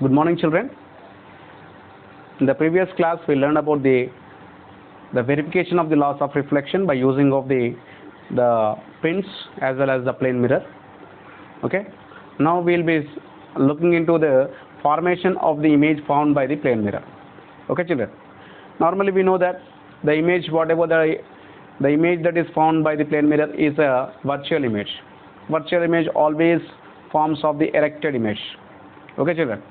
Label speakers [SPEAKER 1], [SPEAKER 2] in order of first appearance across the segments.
[SPEAKER 1] Good morning, children. In the previous class, we learned about the verification of the laws of reflection by using of the pins as well as the plane mirror. Okay. Now we'll be looking into the formation of the image found by the plane mirror. Okay, children. Normally, we know that the image, whatever the image that is found by the plane mirror is a virtual image. Virtual image always forms of the erected image. Okay, children.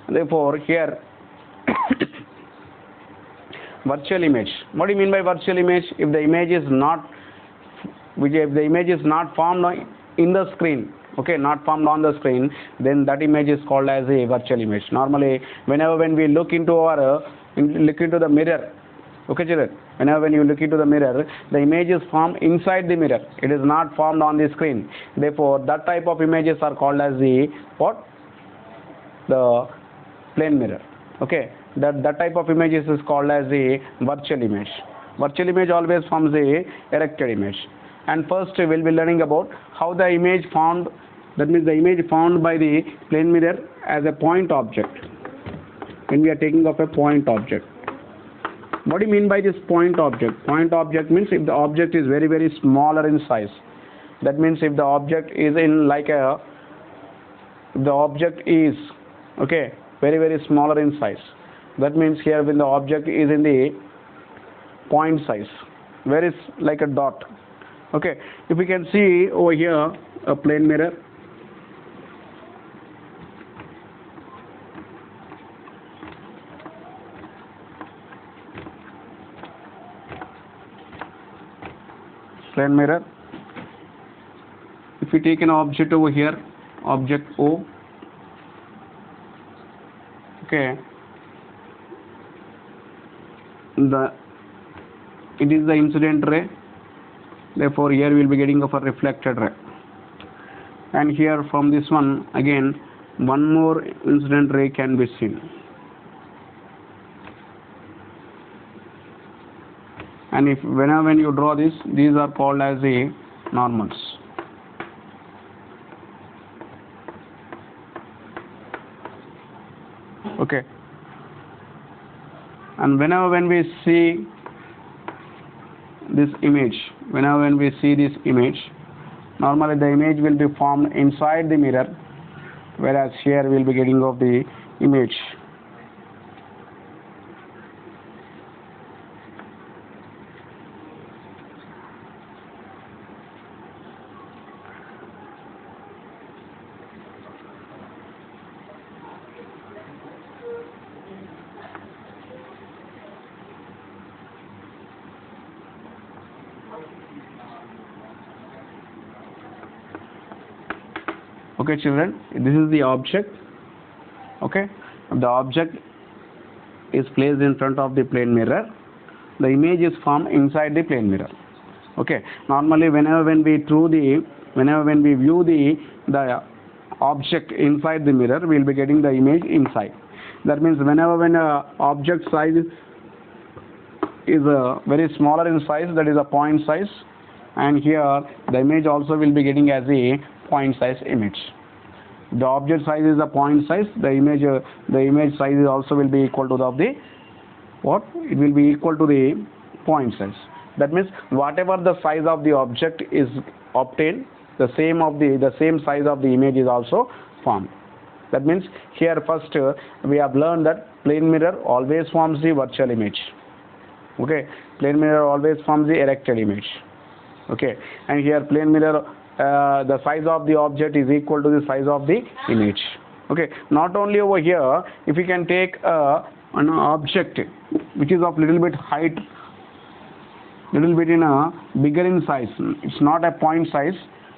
[SPEAKER 1] Therefore, here virtual image. What do you mean by virtual image? If the image is not formed in the screen, okay, not formed on the screen, then that image is called as a virtual image. Normally, when we look into the mirror, okay, children, when you look into the mirror, the image is formed inside the mirror. It is not formed on the screen. Therefore, that type of images are called as the plane mirror. Okay, that type of images is called as the virtual image. Virtual image always forms a erected image. And first we will be learning about how the image found, that means the image found by the plane mirror as a point object. When we are taking of a point object, what do you mean by this point object? Point object means if the object is very, very smaller in size. That means if the object is okay, very, very smaller in size. That means here when the object is in the point size, where is like a dot. Okay, if we can see over here a plane mirror. Plane mirror. If we take an object over here, object O, okay, it is the incident ray. Therefore, here we will be getting of a reflected ray. And here from this one again, one more incident ray can be seen. And when you draw this, these are called as the normals. Okay. And when we see this image, when we see this image, normally the image will be formed inside the mirror, whereas here we will be getting of the image. Okay, children, this is the object. Okay, the object is placed in front of the plane mirror. The image is formed inside the plane mirror. Okay, normally when we view the object inside the mirror, we will be getting the image inside. That means when a object size is very smaller in size, that is a point size, and here the image also will be getting as a point size image. The object size is a point size. The image size is also will be equal to it will be equal to the point size. That means whatever the size of the object is obtained, the same size of the image is also formed. That means here first we have learned that plane mirror always forms the virtual image. Okay, plane mirror always forms the erected image. Okay, and here plane mirror, the size of the object is equal to the size of the image. Okay, not only over here, if we can take an object which is of little bit height, little bit bigger in size, it's not a point size,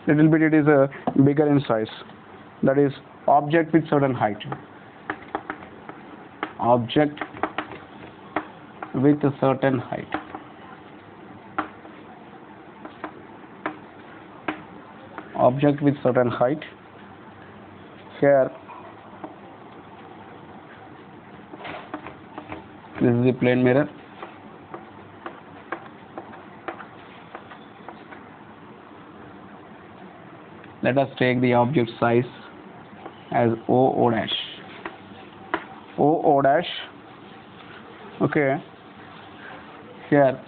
[SPEAKER 1] little bit it is bigger in size, that is object with certain height. Object with a certain height. Object with certain height. Here this is the plane mirror. Let us take the object size as O dash. O dash. Okay, here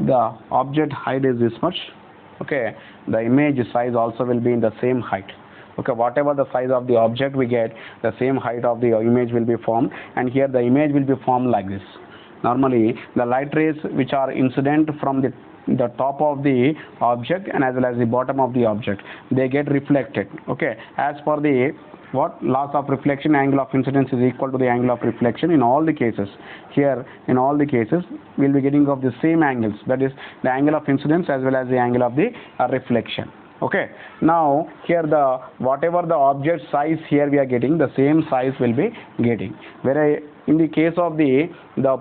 [SPEAKER 1] the object height is this much. Okay, the image size also will be in the same height. Okay, whatever the size of the object we get, the same height of the image will be formed, and here the image will be formed like this. Normally the light rays which are incident from the top of the object and as well as the bottom of the object, they get reflected. Okay, as per the what loss of reflection, angle of incidence is equal to the angle of reflection in all the cases. Here in all the cases we'll be getting of the same angles, that is the angle of incidence as well as the angle of the reflection. Okay, now here the whatever the object size here we are getting, the same size will be getting, whereas in the case of the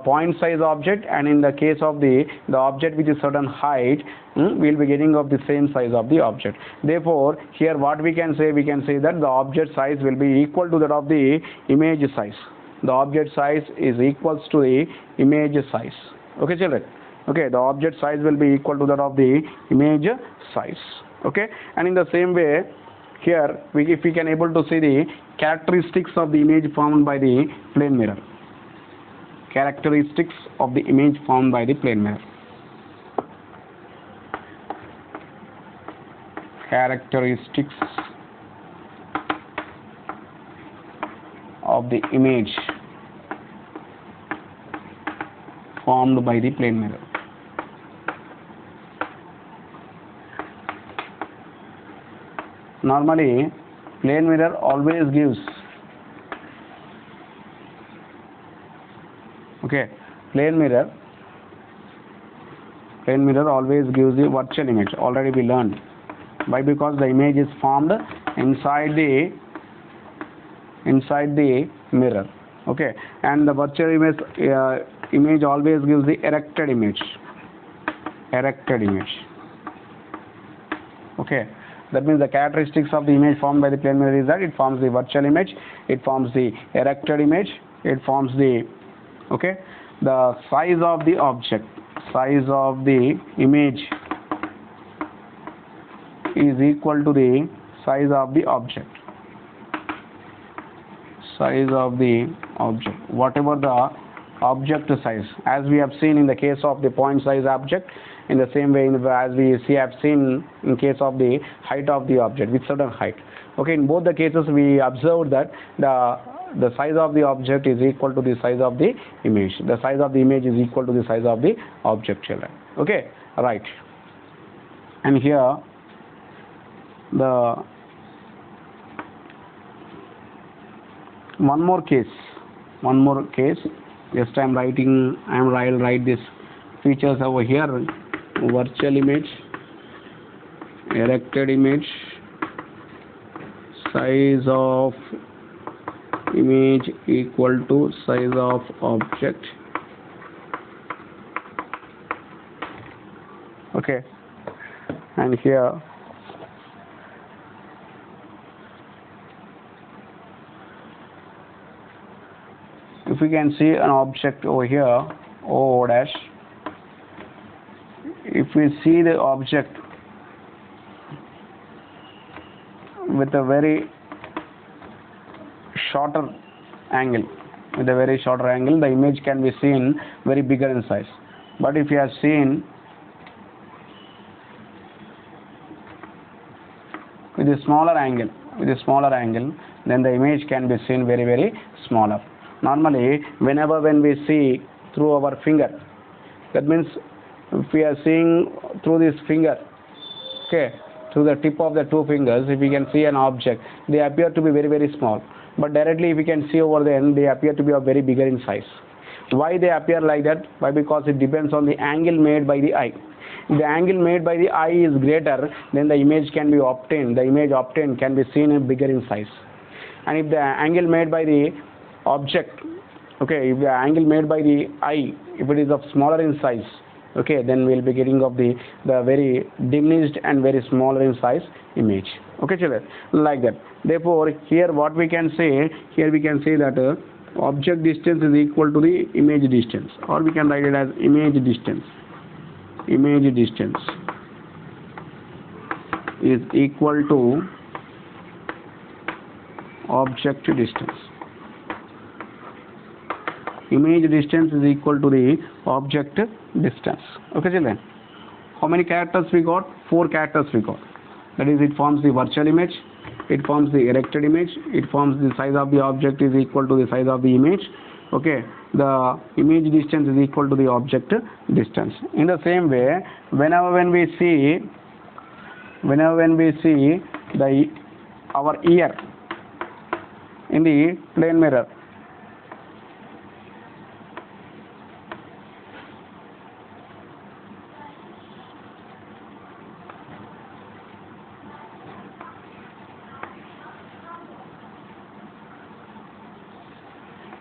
[SPEAKER 1] point size object and in the case of the object which is certain height, we will be getting of the same size of the object. Therefore here what we can say that the object size will be equal to that of the image size. The object size is equals to the image size. Okay children, okay, the object size will be equal to that of the image size. Okay, and in the same way here if we can able to see the characteristics of the image formed by the plane mirror. Characteristics of the image formed by the plane mirror. Characteristics of the image formed by the plane mirror. Normally plane mirror always gives, okay, plane mirror always gives the virtual image. Already we learned. Why? Because the image is formed inside the mirror. Okay, and the virtual image always gives the erected image. Okay, that means the characteristics of the image formed by the plane mirror is that it forms the virtual image, it forms the erected image, it forms the, okay, the size of the object, size of the image is equal to the size of the object. Size of the object, whatever the object size, as we have seen in the case of the point size object, in the same way as we have seen in case of the height of the object with certain height. Okay, in both the cases we observed that the size of the object is equal to the size of the image. The size of the image is equal to the size of the object, children. Okay, right. And here the one more case. Just I'll write this features over here: virtual image, erected image, size of image equal to size of object. Okay, and here if we can see an object over here, O dash, if we see the object with a very shorter angle, the image can be seen very bigger in size. But if you have seen with a smaller angle, then the image can be seen very, very smaller. Normally, when we see through our finger, that means if we are seeing through this finger, okay, through the tip of the two fingers, if we can see an object, they appear to be very, very small. But directly, if we can see over them, they appear to be very bigger in size. Why they appear like that? Why? Because it depends on the angle made by the eye. If the angle made by the eye is greater, then the image can be obtained. The image obtained can be seen bigger in size. And if the angle made by the object, okay, if the angle made by the eye, if it is of smaller in size, okay, then we'll be getting of the very diminished and very smaller in size image. Okay, children, like that. Therefore, here what we can say, that object distance is equal to the image distance, or we can write it as image distance. Image distance is equal to object distance. Image distance is equal to the object distance. Okay, children. How many characters we got? 4 characters we got. That is, it forms the virtual image, it forms the erected image, it forms the size of the object is equal to the size of the image. Okay, the image distance is equal to the object distance. In the same way, whenever when we see our ear in the plane mirror,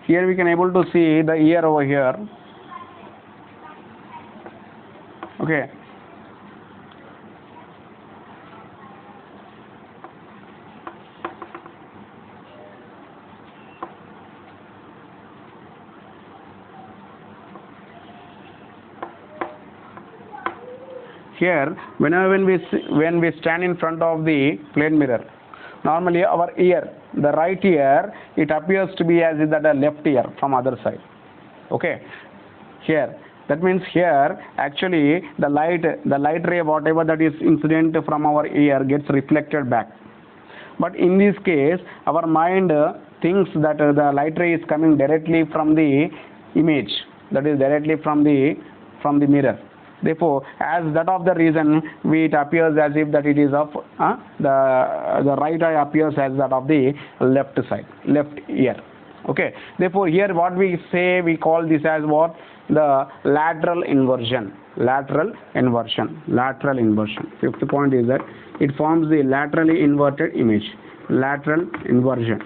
[SPEAKER 1] here we can able to see the ear over here. Okay, here whenever when we stand in front of the plane mirror, normally our ear, the right ear, it appears to be as if that a left ear from other side. Okay, here that means here actually the light ray, whatever that is incident from our ear, gets reflected back. But in this case, our mind thinks that the light ray is coming directly from the image, that is directly from the mirror. Therefore, as that of the reason, it appears as if that it is of the right eye appears as that of the left side, left ear. Okay. Therefore, here what we say, we call this as what? The lateral inversion. Lateral inversion. Lateral inversion. 5th point is that it forms the laterally inverted image. Lateral inversion.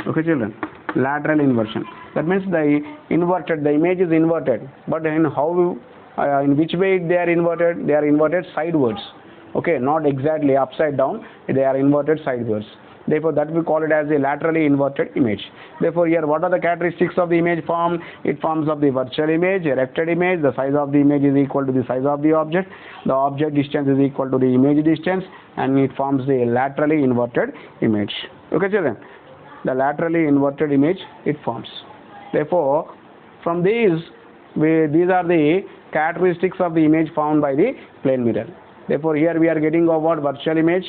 [SPEAKER 1] Okay, children. Lateral inversion. That means the image is inverted. But in which way they are inverted? They are inverted sidewards. Okay, not exactly upside down, they are inverted sidewards. Therefore, that we call it as a laterally inverted image. Therefore, here what are the characteristics of the image form? It forms of the virtual image, erected image, the size of the image is equal to the size of the object, the object distance is equal to the image distance, and it forms the laterally inverted image. Okay, children? The laterally inverted image it forms. Therefore, from these are the characteristics of the image found by the plane mirror. Therefore, here we are getting of what? Virtual image,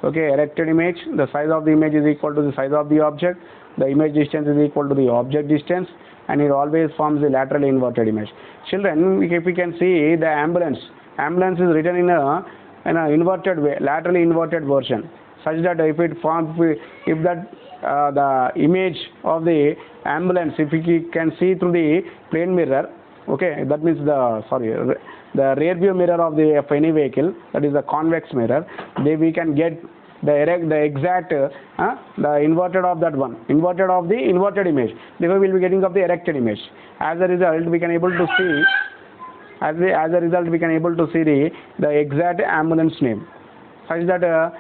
[SPEAKER 1] okay, erected image, the size of the image is equal to the size of the object, the image distance is equal to the object distance, and it always forms the laterally inverted image. Children, if we can see the ambulance is written in a inverted way, laterally inverted version, such that the image of the ambulance, if we can see through the plane mirror, okay, that means the rear view mirror of any vehicle, that is the convex mirror, we can get the exact the inverted of that one, inverted of the inverted image. Therefore, we will be getting of the erected image. As a result, we can able to see, as a result, we can able to see the exact ambulance name, such that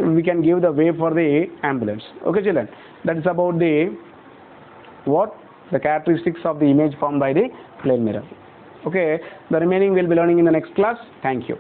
[SPEAKER 1] we can give the way for the ambulance. Okay, children. That is about the what the characteristics of the image formed by the plane mirror. Okay, the remaining we'll be learning in the next class. Thank you.